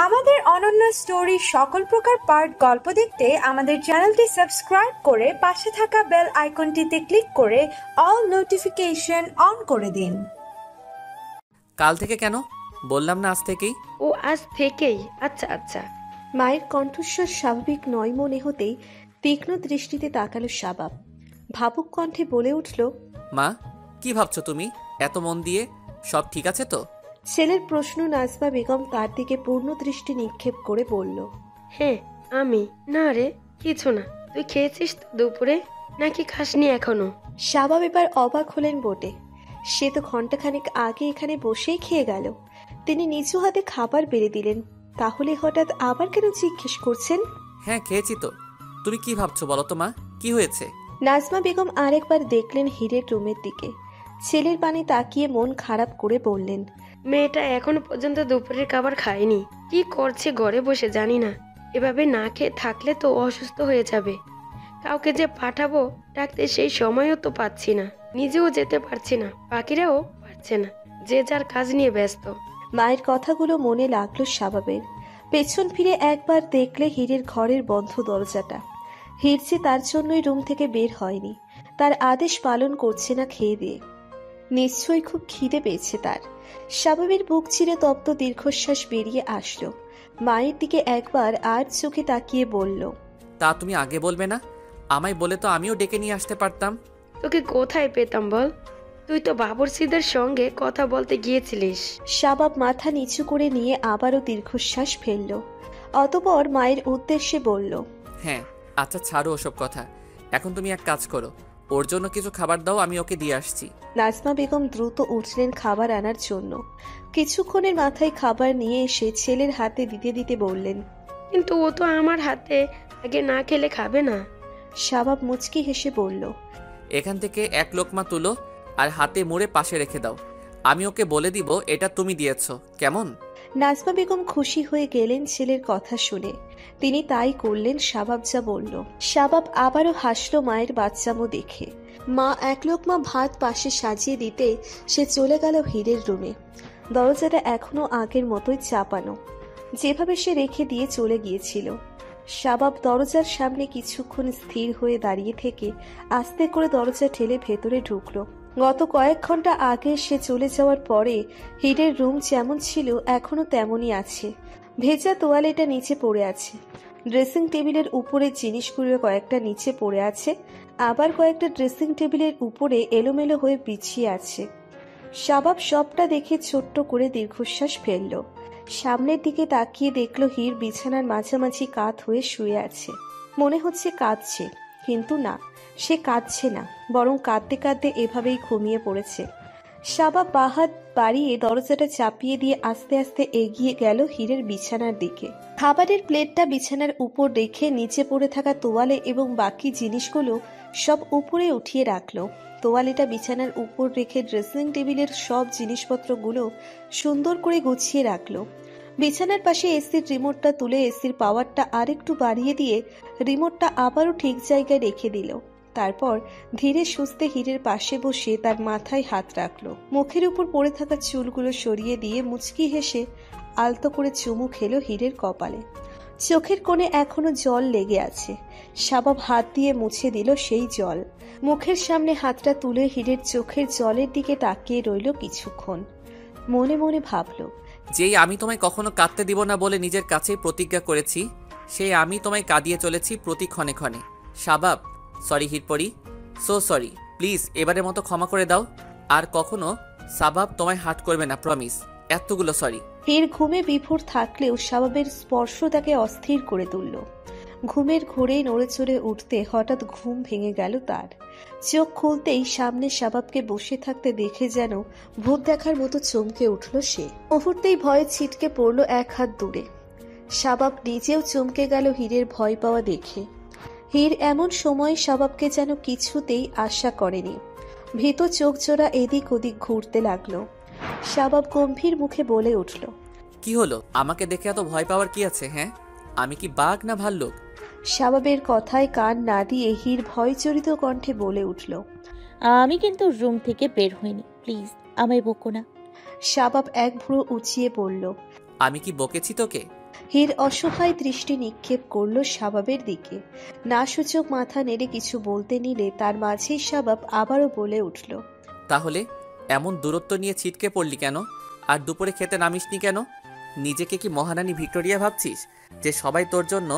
আমাদের অনন্য স্টোরি সকল প্রকার পার্ট গল্প দেখতে আমাদের চ্যানেলটি সাবস্ক্রাইব করে পাশে থাকা বেল আইকনটিতে ক্লিক করে অল নোটিফিকেশন অন করে দিন। কাল থেকে কেন বললাম না আজ থেকেই? ও আজ থেকেই? আচ্ছা আচ্ছা। মায়ের কণ্ঠস্বর স্বাভাবিক নয় মনে হতেই তীক্ষ্ণ দৃষ্টিতে তাকালো শাবাব। ভাবুক কণ্ঠে বলে উঠল, মা কি ভাবছো তুমি এত মন দিয়ে? সব ঠিক আছে তো? ছেলের প্রশ্ন নাজমা বেগম তার দিকে পূর্ণ দৃষ্টি নিক্ষেপ করে বলল, হ্যাঁ আমি। না রে কিছু না। তুই খেয়েছিস তো দুপুরে নাকি খাসনি এখনো? শাবাব এবার অবাক হলেন বটে। সে তো ঘন্টাখানেক আগে এখানে বসেই খেয়ে গেল। তিনি নিচু হাতে খাবার বেড়ে দিলেন, তাহলে হঠাৎ আবার কেন জিজ্ঞেস করছেন? হ্যাঁ খেয়েছি তো। তুমি কি ভাবছো বলো তো মা, কি হয়েছে? নাজমা বেগম আরেকবার দেখলেন হীরের রুমের দিকে। ছেলের পানে তাকিয়ে মন খারাপ করে বললেন, মেয়েটা এখনো পর্যন্ত দুপুরের খাবার খায়নি। কি করছে ঘরে বসে জানি না। এভাবে না খেয়ে থাকলে তো অসুস্থ হয়ে যাবে। কাউকে যে পাঠাবো ডাকতে সেই সময়ও তো পাচ্ছি না। নিজেও যেতে পারছি না, বাকিরাও পারছে না। যে যার কাজ নিয়ে ব্যস্ত। মায়ের কথাগুলো মনে লাগলো শাবাবের। পেছন ফিরে একবার দেখলে হীরের ঘরের বন্ধ দরজাটা। হীর যে তার জন্যই রুম থেকে বের হয়নি, তার আদেশ পালন করছে না খেয়ে দিয়ে। নিশ্চয়ই খুব খিদে পেয়েছে তার। শাবাবের বুক চিরে তপ্ত দীর্ঘশ্বাস বেরিয়ে আসলো। মায়ের দিকে একবার আর চোখে তাকিয়ে বলল, তা তুমি আগে বলবে না? আমায় বলে তো আমিও ডেকে নিয়ে আসতে পারতাম। তোকে কোথায় পেতাম বল? তুই তো বাবরসিদের সঙ্গে কথা বলতে গিয়েছিলিস। শাবাব মাথা নিচু করে নিয়ে আবারও দীর্ঘশ্বাস ফেলল। অতঃপর মায়ের উদ্দেশ্যে বলল, হ্যাঁ আচ্ছা ছাড়ো ওসব কথা। এখন তুমি এক কাজ করো, ওর জন্য কিছু খাবার দাও, আমি ওকে দিয়ে আসছি। নাজমা বেগম দ্রুত উঠলেন খাবার আনার জন্য। কিছুক্ষণের মাথায় খাবার নিয়ে এসে ছেলের হাতে দিতে দিতে বললেন, কিন্তু ও তো আমার হাতে আগে না খেলে খাবে না। শাবাব মুচকি হেসে বলল, এখান থেকে এক লোকমা তুলো আর হাতে মুড়ে পাশে রেখে দাও। আমি ওকে বলে দিব এটা তুমি দিয়েছো, কেমন? নাজমা বেগম খুশি হয়ে গেলেন ছেলের কথা শুনে। তিনি তাই করলেন শাবাব যা বলল। শাবাব আবারও হাসলো মায়ের বাচ্চামো দেখে। মা এক লোকমা ভাত পাশে সাজিয়ে দিতে সে চলে গেল হীরের রুমে। দরজাটা এখনো আগের মতোই চাপানো, যেভাবে সে রেখে দিয়ে চলে গিয়েছিল। শাবাব দরজার সামনে কিছুক্ষণ স্থির হয়ে দাঁড়িয়ে থেকে আস্তে করে দরজা ঠেলে ভেতরে ঢুকলো। গত কয়েক ঘন্টা আগে সে চলে যাওয়ার পরে হীরের রুম যেমন ছিল এখনো তেমনই আছে। ভেজা তোয়ালেটা নিচে পড়ে আছে। ড্রেসিং টেবিলের উপরে জিনিসগুলো কয়েকটা নিচে পড়ে আছে, আবার কয়েকটা ড্রেসিং টেবিলের উপরে এলোমেলো হয়ে বিছিয়ে আছে। শাবাব সবটা দেখে ছোট্ট করে দীর্ঘশ্বাস ফেলল। সামনের দিকে তাকিয়ে দেখল হীর বিছানার মাঝামাঝি কাত হয়ে শুয়ে আছে। মনে হচ্ছে কাঁদছে, কিন্তু না, সে কাঁদছে না, বরং কাঁদতে কাঁদতে এভাবেই ঘুমিয়ে পড়েছে। শাবাব বাহাত বাড়িয়ে দরজাটা চাপিয়ে দিয়ে আস্তে আস্তে এগিয়ে গেল হীরের বিছানার দিকে। খাবারের প্লেটটা বিছানার উপর রেখে নিচে পড়ে থাকা তোয়ালে এবং বাকি জিনিসগুলো সব উপরে উঠিয়ে রাখলো। তোয়ালেটা বিছানার উপর রেখে ড্রেসিং টেবিলের সব জিনিসপত্রগুলো সুন্দর করে গুছিয়ে রাখলো। বিছানার পাশে এসির রিমোটটা তুলে এসির পাওয়ারটা আরেকটু বাড়িয়ে দিয়ে রিমোটটা আবারও ঠিক জায়গায় রেখে দিল। তারপর ধীরে সুস্থে হীরের পাশে বসে তার মাথায় হাত রাখলো। মুখের উপর পড়ে থাকা চুলগুলো সরিয়ে দিয়ে মুচকি হেসে আলতো করে চুমু খেলো হীরের কপালে। চোখের কোণে এখনো জল লেগে আছে। শাবাব হাত দিয়ে মুছে দিল সেই জল। মুখের সামনে হাতটা তুলে হীরের চোখের জলের দিকে তাকিয়ে রইল কিছুক্ষণ। মনে মনে ভাবল, যেই আমি তোমায় কখনো কাঁদতে দিব না বলে নিজের কাছেই প্রতিজ্ঞা করেছি, সেই আমি তোমায় কাঁদিয়ে চলেছি প্রতি ক্ষণে ক্ষণে। শাবাব, সরি হিরপরি, সো সরি। প্লিজ এবারের মতো ক্ষমা করে দাও। আর কখনো শাবাব তোমায় হার্ট করবে না, প্রমিস। এতগুলো সরি। হীর ঘুমে বিভোর থাকলেও শাবাবের স্পর্শ তাকে অস্থির করে তুলল। ঘুমের ঘোরেই নড়ে চড়ে উঠতে হঠাৎ ঘুম ভেঙে গেল তার। চোখ খুলতেই সামনে শাবাবকে বসে থাকতে দেখে যেন ভূত দেখার মতো চমকে উঠল সে। মুহূর্তেই ভয়ে ছিটকে পড়ল এক হাত দূরে। শাবাব নিজেও চমকে গেল হীরের ভয় পাওয়া দেখে। হীর এমন সময় শাবাবকে যেন কিছুতেই আশা করেনি। ভীত চোখ জোড়া এদিক ওদিক ঘুরতে লাগলো। শাবাব গম্ভীর মুখে বলে উঠল, কি হলো? আমাকে দেখে এত ভয় পাওয়ার কি আছে? হ্যাঁ, আমি কি বাঘ না ভাল্লুক? শাবাবের কথায় কান না দিয়ে হীর ভয়চরিত কণ্ঠে বলে উঠল, আমি কিন্তু রুম থেকে বের হইনি, প্লিজ আমায় বকো না। শাবাব এক ভুরু উঁচিয়ে বলল, আমি কি বকেছি তোকে? হীর অসহায় দৃষ্টি নিক্ষেপ করলো শাবাবের দিকে। না সূচক মাথা নেড়ে কিছু বলতে নিলে তার মাঝেই শাবাব আবারও বলে উঠল, তাহলে এমন দূরত্ব নিয়ে ছিটকে পড়লি কেন? আর দুপুরে খেতে নামিসনি কেন? নিজেকে কি মহারানী ভিক্টোরিয়া ভাবছিস যে সবাই তোর জন্য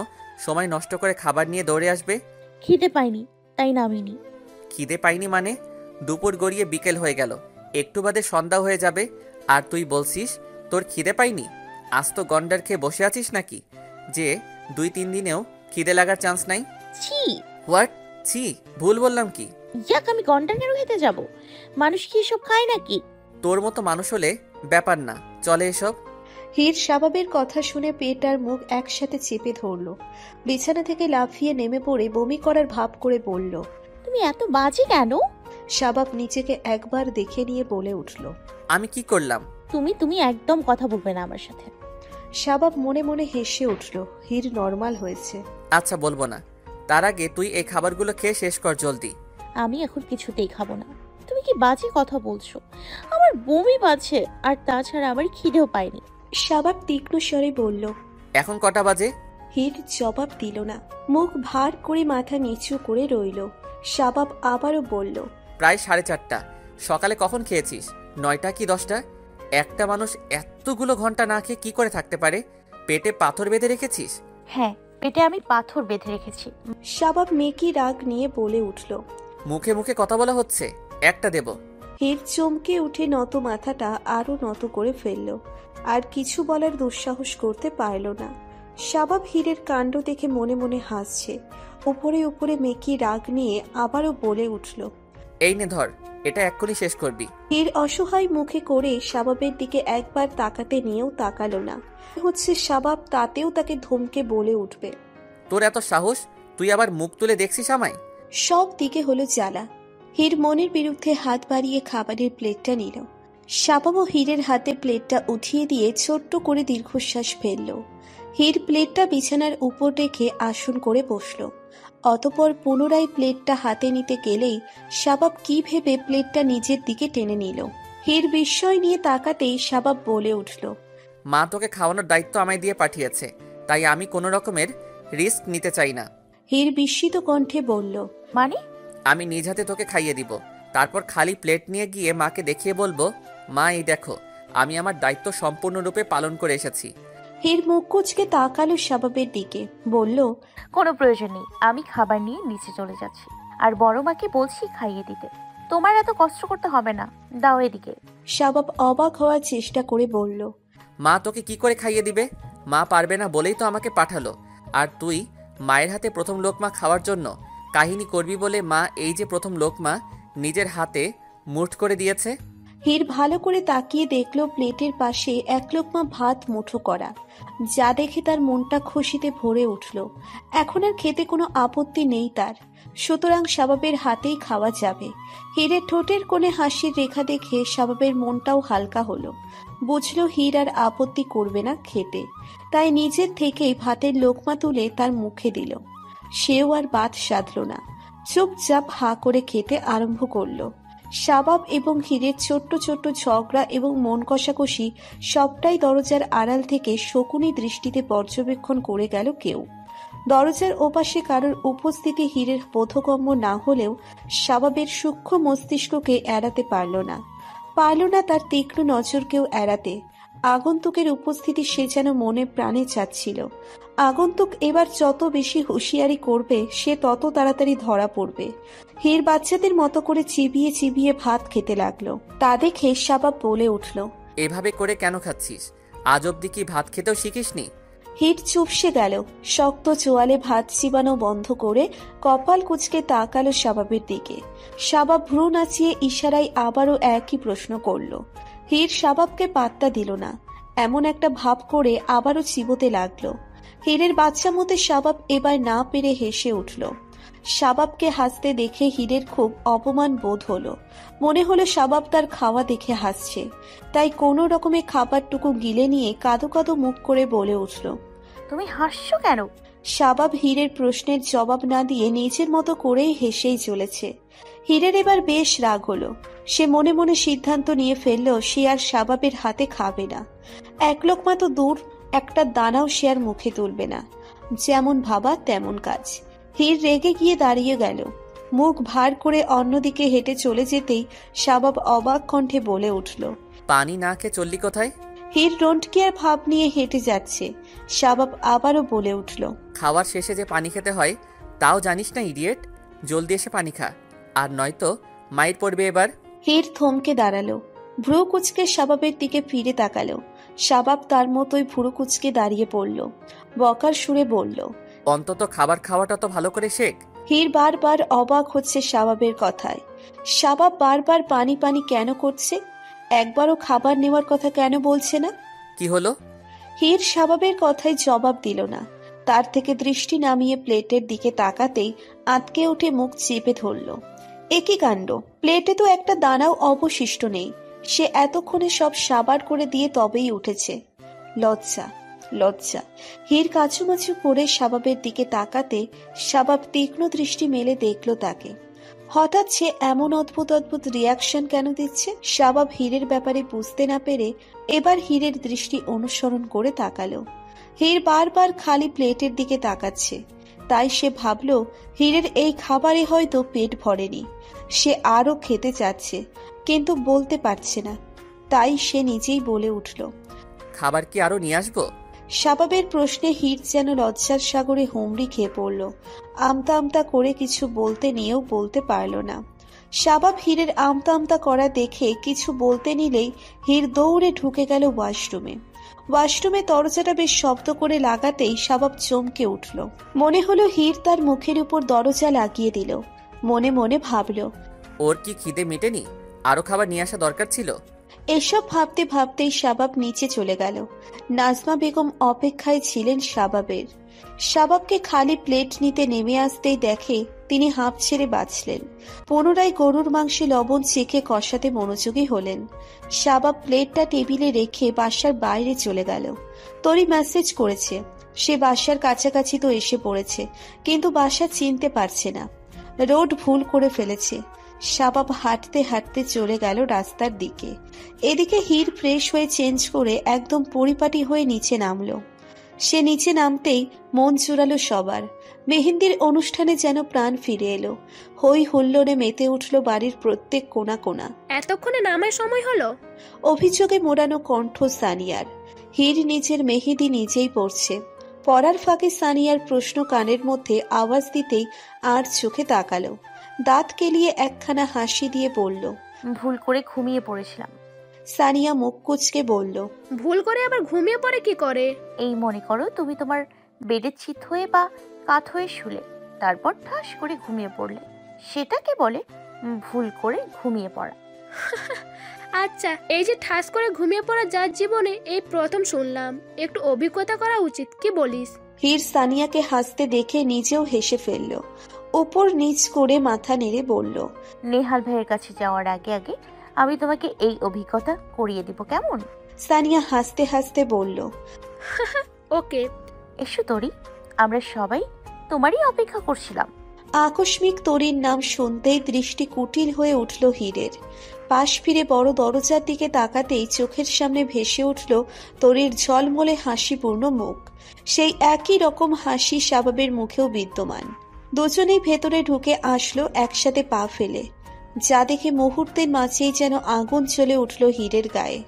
সময় নষ্ট করে খাবার নিয়ে দৌড়ে আসবে? খিদে পাইনি, তাই নামিনি। খিদে পাইনি মানে? দুপুর গড়িয়ে বিকেল হয়ে গেল, একটু বাদে সন্ধ্যা হয়ে যাবে, আর তুই বলছিস তোর খিদে পাইনি? আজ তো গন্ডার খেয়ে বসে আছিস নাকি যে 2-3 দিনেও খিদে লাগার চান্স নাই? ছি! হোয়াট ছি? ভুল বললাম কি? ইয়াক, আমি গন্ডার কেন খেতে যাব? মানুষ কি এসব খায় নাকি? তোর মতো মানুষ হলে ব্যাপার না, চলে এসব। হীর শাবাবের কথা শুনে পেট আর মুখ একসাথে চেপে ধরল। বিছানা থেকে লাফিয়ে নেমে পড়ে বমি করার ভাব করে বলল, তুমি এত বাজে কেন? শাবাব নিজেকে একবার দেখে নিয়ে বলে উঠল, আমি কি করলাম? তুমি একদম কথা বলবে না আমার সাথে। শাবাব মনে মনে হেসে উঠল। হীর নর্মাল হয়েছে। আচ্ছা বলবো না, তার আগে তুই এই খাবারগুলো খেয়ে শেষ কর জলদি। আমি এখন কিছুতেই খাবো না। তুমি কি বাজে কথা বলছো? আমার বমি পাচ্ছে, আর তাছাড়া আমার খিদেও পায়নি। শাবাব তীক্ষ্ণ স্বরে বলল। এখন কটা বাজে? হীর জবাব দিল না, মুখ ভার করে মাথা নিচু করে রইল। শাবাব আবারও বলল, প্রায় 4:30। সকালে কখন খেয়েছিস? 9টা কি 10টা? একটা মানুষ এতগুলো ঘন্টা না খেয়ে কি করে থাকতে পারে? পেটে পাথর বেঁধে রেখেছিস? হ্যাঁ, পেটে আমি পাথর বেঁধে রেখেছি। শাবাব মেকি রাগ নিয়ে বলে উঠল। মুখে মুখে কথা বলা হচ্ছে, একটা দেব। হীর চমকে উঠে নত মাথাটা আরো নত করে ফেলল। আর কিছু বলার দুঃসাহস করতে পারল না। শাবাব হীরের কাণ্ড দেখে মনে মনে হাসছে। উপরে উপরে মেকি রাগ নিয়ে আবারও বলে উঠল, এই নে ধর, এটা এক্ষুনি শেষ করবি। হীর অসহায় মুখে করে শাবাবের দিকে একবার তাকাতে নিয়েও তাকালো না। হচ্ছে শাবাব তাতেও তাকে ধমকে বলে উঠবে। তোর এত সাহস, তুই আবার মুখ তুলে দেখছিস আমায়? সব দিকে হলো জ্বালা। হীর মনের বিরুদ্ধে হাত বাড়িয়ে খাবারের প্লেটটা নিল। শাবাবও হীরের হাতে প্লেটটা উঠিয়ে দিয়ে ছোট্ট করে দীর্ঘশ্বাস ফেলল। হীর প্লেটটা বিছানার উপর রেখে আসন করে বসল। অতঃপর পুনরায় প্লেটটা হাতে নিতে গেলেই শাবাব কি ভেবে প্লেটটা নিজের দিকে টেনে নিল। হীর বিস্ময় নিয়ে তাকাতেই শাবাব বলে উঠল, মা তোকে খাওয়ানোর দায়িত্ব আমায় দিয়ে পাঠিয়েছে, তাই আমি কোনো রকমের রিস্ক নিতে চাই না। হীর বিস্মিত কণ্ঠে বলল, মানে? আমি নিজ হাতে তোকে খাইয়ে দিব, তারপর খালি প্লেট নিয়ে গিয়ে মাকে দেখিয়ে বলবো, মা এই দেখো, আমি আমার দায়িত্ব সম্পূর্ণরূপে পালন করে এসেছি। হীর মুখ কুঁচকে তাকালো শাবাবের দিকে, বলল, কোনো প্রয়োজন নেই, আমি খাবার নিয়ে নিচে চলে যাচ্ছি। আর বড় মাকে বলছি খাইয়ে দিতে। তোমার এত কষ্ট করতে হবে না, দাও এদিকে। শাবাব অবাক হওয়ার চেষ্টা করে বলল, মা তোকে কি করে খাইয়ে দিবে? মা পারবে না বলেই তো আমাকে পাঠালো। আর তুই মায়ের হাতে প্রথম লোকমা খাওয়ার জন্য কাহিনী করবি বলে মা এই যে প্রথম লোকমা নিজের হাতে মুঠ করে দিয়েছে। হীর ভালো করে তাকিয়ে দেখলো প্লেটের পাশে এক লোকমা ভাত মুঠো করা, যা দেখে তার মনটা খুশিতে ভরে উঠল। এখন আর খেতে কোনো আপত্তি নেই তার, সুতরাং শাবাবের হাতেই খাওয়া যাবে। হীরের ঠোঁটের কোণে হাসির রেখা দেখে শাবাবের মনটাও হালকা হলো। বুঝলো হীর আর আপত্তি করবে না খেতে, তাই নিজের থেকেই ভাতের লোকমা তুলে তার মুখে দিল। সেও আর বাত সাধল না, চুপচাপ হাঁ করে খেতে আরম্ভ করলো। শাবাব এবং হীরের ছোট্ট ছোট্ট ঝগড়া এবং মন কষাকষি সবটাই দরজার আড়াল থেকে শকুনি দৃষ্টিতে পর্যবেক্ষণ করে গেল কেউ। দরজার ওপাশে কারোর উপস্থিতি হীরের বোধগম্য না হলেও শাবাবের সূক্ষ্ম মস্তিষ্ককে এড়াতে পারল না তার তীক্ষ্ণ নজরকেও এড়াতে। আগন্তুকের উপস্থিতি সে যেন মনে প্রাণে চাচ্ছিল। আগন্তুক এবার যত বেশি হুঁশিয়ারি করবে সে তত তাড়াতাড়ি ধরা পড়বে। হীর বাচ্চাদের মতো করে চিবিয়ে চিবিয়ে ভাত খেতে লাগলো। তা দেখে শাবাব বলে উঠল, এভাবে করে কেন খাচ্ছিস? আজ অব্দি কি ভাত খেতেও শিখিসনি? হীর চুপসে গেল। শক্ত চোয়ালে ভাত চিবানো বন্ধ করে কপাল কুঁচকে তাকালো শাবাবের দিকে। শাবাব ভ্রু নাচিয়ে ইশারায় আবারও একই প্রশ্ন করল। হীর শাবাবকে পাত্তা দিল না, এমন একটা ভাব করে আবারও চিবোতে লাগলো। হীরের বাচ্চা মতে শাবাব এবার না পেরে হেসে উঠল। শাবাবকে হাসতে দেখে হীরের খুব অপমান বোধ হলো। মনে হলো শাবাব তার খাওয়া দেখে হাসছে, তাই কোনো রকমে খাবারটুকু গিলে নিয়ে কাঁদো কাঁদো মুখ করে বলে উঠল, তুমি হাসছো কেন? শাবাব হীরের প্রশ্নের জবাব না দিয়ে নিজের মতো করেই হেসেই চলেছে। হীরের এবার বেশ রাগ হলো। সে মনে মনে সিদ্ধান্ত নিয়ে ফেলল সে আর শাবাবের হাতে খাবে না। এক লোকমা তো দূর, একটা দানাও সে আর মুখে তুলবে না। যেমন ভাবা তেমন কাজ। হীর রেগে গিয়ে দাঁড়িয়ে গেল। মুখ ভার করে অন্যদিকে হেঁটে চলে যেতেই শাবাব অবাক কণ্ঠে বলে উঠল, পানি না খেয়ে চললি কোথায়? হীর রন্টকিয়ার ভাব নিয়ে হেঁটে যাচ্ছে। শাবাব আবারও বলে উঠল, খাওয়ার শেষে যে পানি খেতে হয় তাও জানিস না ইডিয়েট? জলদি এসে পানি খা, আর নয়তো মাইর পড়বে এবার। হীর থমকে দাঁড়ালো। ভ্রু কুচকে শাবাবের দিকে ফিরে তাকালো। শাবাব তার মতোই ভ্রু কুচকে দাঁড়িয়ে পড়ল। বকার সুরে বলল, অন্তত খাবার খাওয়াটা তো ভালো করে শেখ। হীর বারবার অবাক হচ্ছে শাবাবের কথায়। শাবাব বারবার পানি পানি কেন করছে? একবারও খাবার নেওয়ার কথা কেন বলছে না? কি হলো? হীর শাবাবের কথায় জবাব দিল না। তার থেকে দৃষ্টি নামিয়ে প্লেটের দিকে তাকাতেই আঁতকে উঠে মুখ চেপে ধরল। একই কাণ্ড, প্লেটে তো একটা দানাও অবশিষ্ট নেই। সে এতক্ষণে সব সাবার করে দিয়ে তবেই উঠেছে। লজ্জা, লজ্জা। হীর কাছুমাছু করে শাবাবের দিকে তাকাতে শাবাব তীক্ষ্ণ দৃষ্টি মেলে দেখল তাকে। হঠাৎ সে এমন অদ্ভুত অদ্ভুত রিয়াকশন কেন দিচ্ছে? শাবাব হীরের ব্যাপারে বুঝতে না পেরে এবার হীরের দৃষ্টি অনুসরণ করে তাকালো। হীর বারবার খালি প্লেটের দিকে তাকাচ্ছে। তাই সে ভাবল হীরের এই খাবারে হয়তো পেট ভরেনি। সে আরো খেতে চাচ্ছে, কিন্তু বলতে পারছে না। তাই সে নিজেই বলে উঠল, খাবার কি আরো নিয়ে আসবো? শাবাবের প্রশ্নে হীর যেন লজ্জার সাগরে হুমড়ি খেয়ে পড়ল। আমতা আমতা করে কিছু বলতে নিয়েও বলতে পারল না। শাবাব হীরের আমতা আমতা করা দেখে কিছু বলতে নিলেই হীর দৌড়ে ঢুকে গেল ওয়াশরুমে। ওয়াশরুমে দরজাটা বেশ শব্দ করে লাগাতেই শাবাব চমকে উঠল। মনে হলো হীর তার মুখের উপর দরজা লাগিয়ে দিল। মনে মনে ভাবল, ওর কি খিদে মেটেনি? আরো খাবার নিয়ে আসা দরকার ছিল। এসব ভাবতে ভাবতেই শাবাব নিচে চলে গেল। নাজমা বেগম অপেক্ষায় ছিলেন শাবাবের। শাবাবকে খালি প্লেট নিতে নেমে আসতেই দেখে তিনি হাঁপ ছেড়ে বাঁচলেন। পুনরায় গরুর মাংসে লবণ চেখে কষাতে মনোযোগী হলেন। শাবাব প্লেটটা টেবিলে রেখে বাসার বাইরে চলে গেল। তরি মেসেজ করেছে, সে বাসার কাছাকাছি তো এসে পড়েছে, কিন্তু বাসা চিনতে পারছে না। রোড ভুল করে ফেলেছে। শাবাব হাঁটতে হাঁটতে চলে গেল রাস্তার দিকে। এদিকে হীর ফ্রেশ হয়ে চেঞ্জ করে একদম পরিপাটি হয়ে নিচে নামলো। সে নিচে নামতেই মন জুড়ালো সবার। মেহেন্দির অনুষ্ঠানে যেন প্রাণ ফিরে এলো। হই হুল্লোড়ে মেতে উঠল বাড়ির প্রত্যেক কোণা কোণা। এতক্ষণে নামার সময় হলো? অভিযোগে মোড়ানো কণ্ঠ সানিয়ার। হীর নিজের মেহেদি নিজেই পড়ছে। পড়ার ফাঁকে সানিয়ার প্রশ্ন কানের মধ্যে আওয়াজ দিতেই আর চোখে তাকালো। দাঁত কেলিয়ে একখানা হাসি দিয়ে বলল, ভুল করে ঘুমিয়ে পড়েছিলাম। সানিয়া মুখ কুচকে বলল, ভুল করে আবার ঘুমিয়ে পড়ে কি করে? এই মনে করো তুমি তোমার বেডে চিত হয়ে বা কাত হয়ে শুলে, তারপর ঠাস করে ঘুমিয়ে পড়লে, সেটাকে বলে ভুল করে ঘুমিয়ে পড়া। আচ্ছা, এই যে ঠাস করে ঘুমিয়ে পড়া যার জীবনে এই প্রথম শুনলাম, একটু অভিজ্ঞতা করা উচিত, কি বলিস? হীর সানিয়াকে হাসতে দেখে নিজেও হেসে ফেলল। উপর নিচ করে মাথা নেড়ে বলল, নেহাল ভাইয়ের কাছে যাওয়ার আগে আগে আমি তোমাকে এই অভিজ্ঞতা করিয়ে দিব, কেমন? সানিয়া হাসতে হাসতে বলল, ওকে। এসো তরি, আমরা সবাই তোমারই অপেক্ষা করছিলাম। আকস্মিক তরির নাম শুনতেই দৃষ্টি কুটিল হয়ে উঠল হীরের। পাশ ফিরে বড় দরজার দিকে তাকাতেই চোখের সামনে ভেসে উঠল তরির ঝলমলে হাসিপূর্ণ মুখ। সেই একই রকম হাসি শাবাবের মুখেও বিদ্যমান। দুজনেই ভেতরে ঢুকে আসলো একসাথে পা ফেলে। যা দেখে মুহূর্তের মাঝেই যেন আগুন জ্বলে উঠল হীরের গায়ে।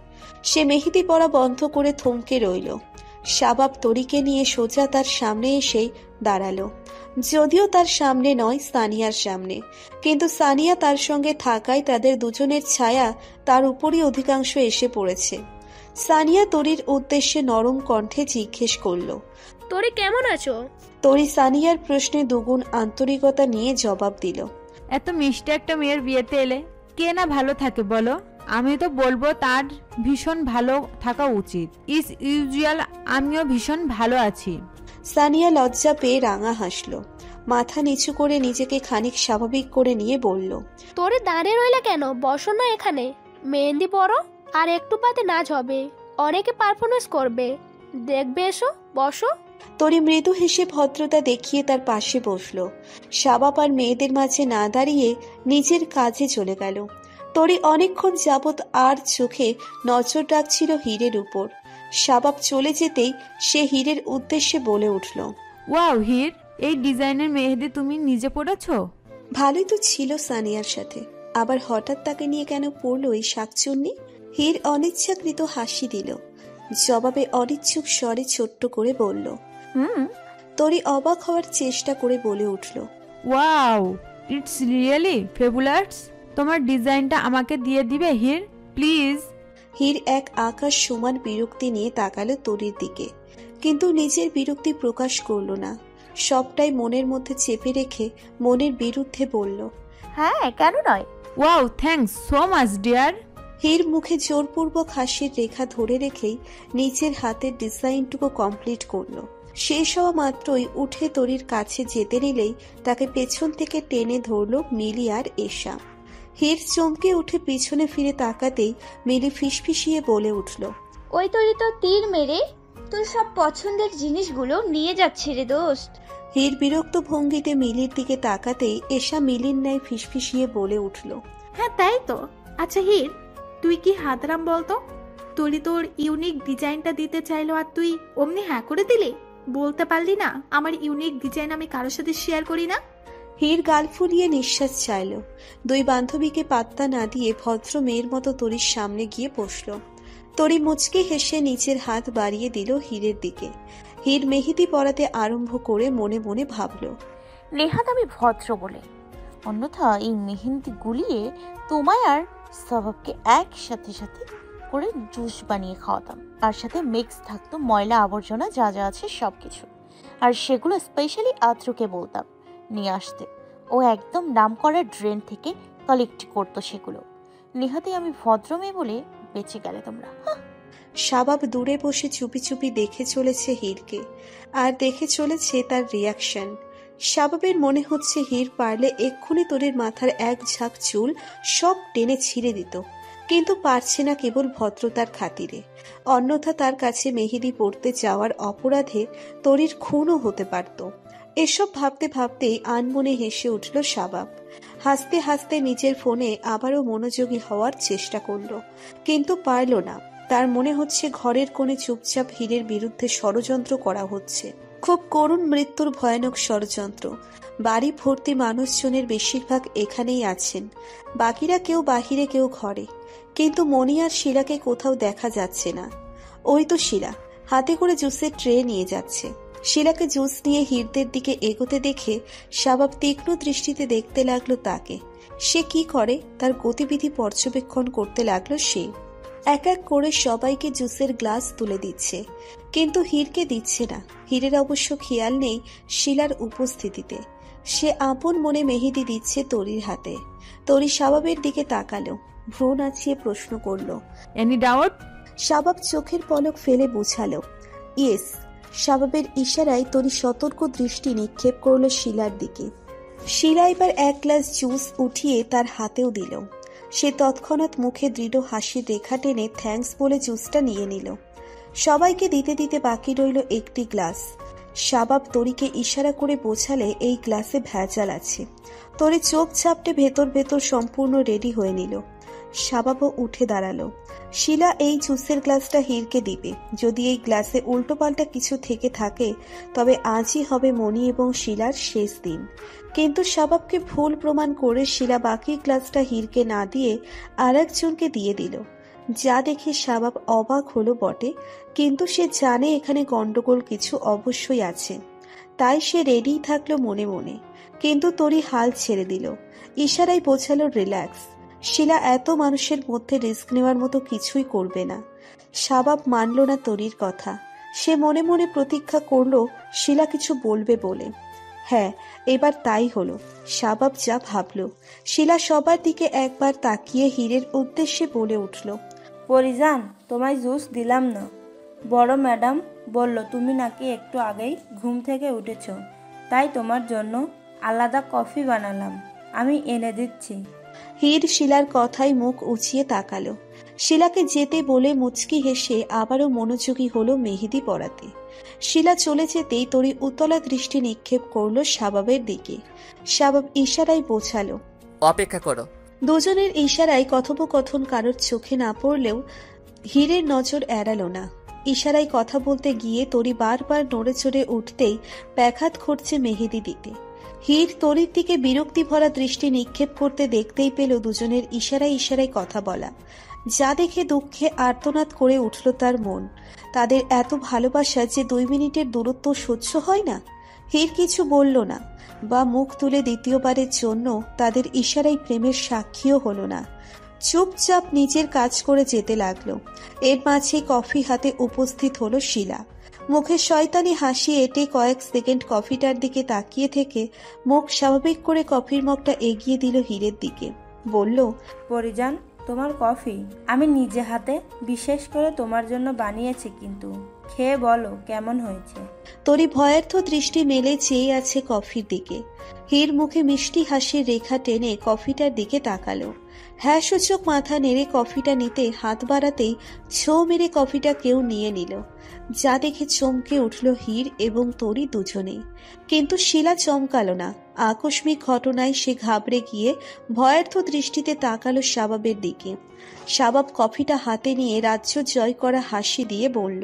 সে মেহেদি পরা বন্ধ করে থমকে রইল। শাবাব তরিকে নিয়ে সোজা তার সামনে এসে দাঁড়ালো। যদিও তার সামনে নয়, সানিয়ার সামনে, কিন্তু সানিয়া তার সঙ্গে থাকায় তাদের দুজনের ছায়া তার উপরই অধিকাংশ এসে পড়েছে। সানিয়া তরির উদ্দেশ্যে নরম কণ্ঠে জিজ্ঞেস করল, তোরে কেমন আছো? তরি সানিয়ার প্রশ্নে দুগুণ আন্তরিকতা নিয়ে জবাব দিল, এত মিষ্টি একটা মেয়ের বিয়েতে এলে কে না ভালো থাকে বলো? আমি তো বলবো তার ভীষণ ভালো থাকা উচিত। ইজ ইউজুয়াল আমিও ভীষণ ভালো আছি। সানিয়া লজ্জা পেয়ে রাঙা হাসল। মাথা নিচু করে নিজেকে খানিক স্বাভাবিক করে নিয়ে বলল, তোরে দাঁড়িয়ে রইলে কেন? বসো না এখানে, মেহেন্দি পরো, আর একটু বাদে নাচ হবে, অনেকে পারফরমেন্স করবে, দেখবে, এসো বসো। তরি মৃদু হেসে ভদ্রতা দেখিয়ে তার পাশে বসল। শাবাব আর মেয়েদের মাঝে না দাঁড়িয়ে নিজের কাজে চলে গেল। তরি অনেকক্ষণ যাবৎ আর চোখে নজর রাখছিল হীরের উপর। শাবাব চলে যেতেই সে হীরের উদ্দেশ্যে বলে উঠল, ওয়াও হির, এই ডিজাইনের মেহেদি তুমি নিজে পড়েছো? ভালোই তো ছিল সানিয়ার সাথে, আবার হঠাৎ তাকে নিয়ে কেন পড়লো এই শাকচুন্নি? হীর অনিচ্ছাকৃত হাসি দিল, জবাবে অনিচ্ছুক স্বরে ছোট্ট করে বলল। তরি অবাক হওয়ার চেষ্টা করে বলে উঠল, ওয়াও, ইটস রিয়েলি ফেবুলাস। তোমার ডিজাইনটা আমাকে দিয়ে দিবে হির, প্লিজ? হীর এক আকাশ সমান বিরক্তি নিয়ে তাকালো তরির দিকে, কিন্তু নিজের বিরক্তি প্রকাশ করলো না। সবটাই মনের মধ্যে চেপে রেখে মনের বিরুদ্ধে বলল, হ্যাঁ কেন নয়। Wow, thanks so much dear. Heer মুখে জোরপূর্বক হাসির রেখা ধরে রেখেই নিচের হাতের ডিজাইনটুকু কমপ্লিট করলো। শেষ হওয়া মাত্রই উঠে তরির কাছে যেতে নিলেই তাকে পেছন থেকে টেনে ধরল মিলি আর এশা। হীর চমকে উঠে পিছনে ফিরে তাকাতেই মিলি ফিসফিসিয়ে বলে উঠল, ওই তরি তো তীর মেরে তোর সব পছন্দের জিনিসগুলো নিয়ে যাচ্ছে রে দোস্ত। হীর বিরক্ত ভঙ্গিতে মিলির দিকে তাকাতেই এশা মিলির ন্যায় ফিসফিসিয়ে বলে উঠল, হ্যাঁ তাই তো। আচ্ছা হীর, তুই কি হাতরাম বলতো? তরি তোর ইউনিক ডিজাইনটা দিতে চাইলো আর তুই অমনি হ্যাঁ করে দিলি? বলতে পারলি না আমার ইউনিক ডিজাইন আমি কারোর সাথে শেয়ার করি না? হীর গাল ফুলিয়ে নিঃশ্বাস চাইল। দুই বান্ধবীকে পাত্তা না দিয়ে ভদ্র মেয়ের মতো তরির সামনে গিয়ে বসল। তরি মুচকি হেসে নিচের হাত বাড়িয়ে দিল হীরের দিকে। হীর মেহেদি পরাতে আরম্ভ করে মনে মনে ভাবল, নেহাত আমি ভদ্র বলে, অন্যথা এই মেহেন্দি গুলিয়ে তোমায় আর স্বভাবকে একসাথে সাথে করে জুস বানিয়ে খাওয়াতাম। আর সাথে মিক্স থাকতো ময়লা আবর্জনা যা যা আছে সবকিছু, আর সেগুলো স্পেশালি আদ্রকে বলতাম নিয়ে আসতে। ও একদম নাম করা ড্রেন থেকে কালেক্ট করতো সেগুলো। নেহাতে আমি ভদ্র মেয়ে বলে বেঁচে গেলে তোমরা। শাবাব দূরে বসে চুপি চুপি দেখে চলেছে হীরকে, আর দেখে চলেছে তার রিয়াকশন। শাবাবের মনে হচ্ছে হীর পারলে এক্ষুনি তরির মাথার এক ঝাঁক চুল সব টেনে ছিঁড়ে দিত, কিন্তু পারছে না কেবল ভদ্রতার খাতিরে। অন্যথা তার কাছে মেহেদি পড়তে যাওয়ার অপরাধে তরির খুনও হতে পারত। এসব ভাবতে ভাবতেই আনমনে হেসে উঠল শাবাব। হাসতে হাসতে নিজের ফোনে আবারও মনোযোগী হওয়ার চেষ্টা করল, কিন্তু পারল না। তার মনে হচ্ছে ঘরের কোণে চুপচাপ হীরের বিরুদ্ধে ষড়যন্ত্র করা হচ্ছে, খুব করুণ মৃত্যুর ভয়ানক ষড়যন্ত্র। বাড়ি ভর্তি মানুষজনের বেশিরভাগ এখানেই আছেন, বাকিরা কেউ বাহিরে কেউ ঘরে, কিন্তু মনি আর শিলাকে কোথাও দেখা যাচ্ছে না। ওই তো শিলা হাতে করে জুসের ট্রে নিয়ে যাচ্ছে। শিলাকে জুস নিয়ে হীরদের দিকে এগোতে দেখে শাবাব তীক্ষ্ণ দৃষ্টিতে দেখতে লাগলো তাকে। সে কি করে তার গতিবিধি পর্যবেক্ষণ করতে লাগলো সে। এক এক করে সবাইকে জুসের গ্লাস তুলে দিচ্ছে, কিন্তু হীরকে দিচ্ছে না। হীরের অবশ্য খেয়াল নেই শিলার উপস্থিতিতে। সে আপন মনে মেহেদি দিচ্ছে তরির হাতে। তরি শাবাবের দিকে তাকালো, ভ্রু নাচিয়ে প্রশ্ন করলো, এনি ডাউট? শাবাব চোখের পলক ফেলে বুঝালো, ইয়েস। শাবাবের ইশারায় তরি সতর্ক দৃষ্টি নিক্ষেপ করলো শিলার দিকে। শিলা এবার এক গ্লাস জুস উঠিয়ে তার হাতেও দিল। সে তৎক্ষণাৎ মুখে দৃঢ় হাসির রেখা টেনে থ্যাঙ্কস বলে জুসটা নিয়ে নিল। সবাইকে দিতে দিতে বাকি রইল একটি গ্লাস। শাবাব তরিকে ইশারা করে বোঝালে এই গ্লাসে ভেজাল আছে। তরি চোখ ঝাপটে ভেতর ভেতর সম্পূর্ণ রেডি হয়ে নিল। শাবাবও উঠে দাঁড়ালো। শিলা এই জুসের গ্লাসটা হীরকে দিবে। যদি এই গ্লাসে উল্টোপাল্টা কিছু থেকে থাকে তবে আজই হবে মনি এবং শিলার শেষ দিন। কিন্তু শাবাবকে ভুল প্রমাণ করে শিলা বাকি গ্লাসটা হীরকে না দিয়ে আর একজনকে দিয়ে দিল। যা দেখে শাবাব অবাক হলো বটে, কিন্তু সে জানে এখানে গন্ডগোল কিছু অবশ্যই আছে, তাই সে রেডি থাকলো মনে মনে। কিন্তু তরি হাল ছেড়ে দিল, ইশারায় বোঝালো রিল্যাক্স। শিলা এত মানুষের মধ্যে রিস্ক নেওয়ার মতো কিছুই করবে না। শাবাব মানল না তরির কথা। সে মনে মনে প্রতীক্ষা করলো শিলা কিছু বলবে বলে। হ্যাঁ, এবার তাই হলো। শাবাব যা ভাবল। শিলা সবার দিকে একবার তাকিয়ে হীরের উদ্দেশ্যে বলে উঠল, পরিজান, তোমায় জুস দিলাম না। বড় ম্যাডাম বলল তুমি নাকি একটু আগেই ঘুম থেকে উঠেছ, তাই তোমার জন্য আলাদা কফি বানালাম, আমি এনে দিচ্ছি। হীর শিলার কথায় মুখ উঁচিয়ে তাকালো। শিলাকে যেতে বলে মুচকি হেসে আবারও মনোযোগী হলো মেহেদি পরাতে। শিলা চলে যেতেই তরি উতলা দৃষ্টি নিক্ষেপ করলো শাবাবের দিকে। শাবাব ইশারায় বোঝালো, অপেক্ষা করো। দুজনের ইশারায় কথোপকথন কারোর চোখে না পড়লেও হীরের নজর এড়ালো না। ইশারায় কথা বলতে গিয়ে তরি বারবার নড়ে চড়ে উঠতেই ব্যাঘাত ঘটছে মেহেদি দিতে। হীর তরির দিকে বিরক্তি ভরা দৃষ্টি নিক্ষেপ করতে দেখতেই পেল দুজনের ইশারায় ইশারায় কথা বলা, যা দেখে দুঃখে আর্তনাদ করে উঠল তার মন। তাদের এত ভালোবাসা যে 2 মিনিটের দূরত্ব সহ্য হয় না। হীর কিছু বলল না বা মুখ তুলে দ্বিতীয়বারের জন্য তাদের ইশারায় প্রেমের সাক্ষীও হলো না। চুপচাপ নিজের কাজ করে যেতে লাগলো। এর মাঝে কফি হাতে উপস্থিত হলো শিলা। মুখে শয়তানি হাসি এঁটে কয়েক সেকেন্ড কফিটার দিকে তাকিয়ে থেকে মুখ স্বাভাবিক করে কফির মগটা এগিয়ে দিল হীরের দিকে। বলল, পরিজান, তোমার কফি আমি নিজে হাতে বিশেষ করে তোমার জন্য বানিয়েছি, কিন্তু খেয়ে বলো কেমন হয়েছে। তরি ভয়ার্থ দৃষ্টি মেলে চেয়ে আছে কফির দিকে। হীর মুখে মিষ্টি হাসির রেখা টেনে কফিটার দিকে তাকালো। হ্যাঁ সূচক মাথা নেড়ে কফিটা নিতে হাত বাড়াতেই ছো মেরে কফিটা কেউ নিয়ে নিল, যা দেখে চমকে উঠল হীর এবং তরি দুজনেই। কিন্তু শিলা চমকালো না। আকস্মিক ঘটনায় সে ঘাবড়ে গিয়ে ভয়ার্থ দৃষ্টিতে তাকালো শাবাবের দিকে। শাবাব কফিটা হাতে নিয়ে রাজ্য জয় করা হাসি দিয়ে বলল,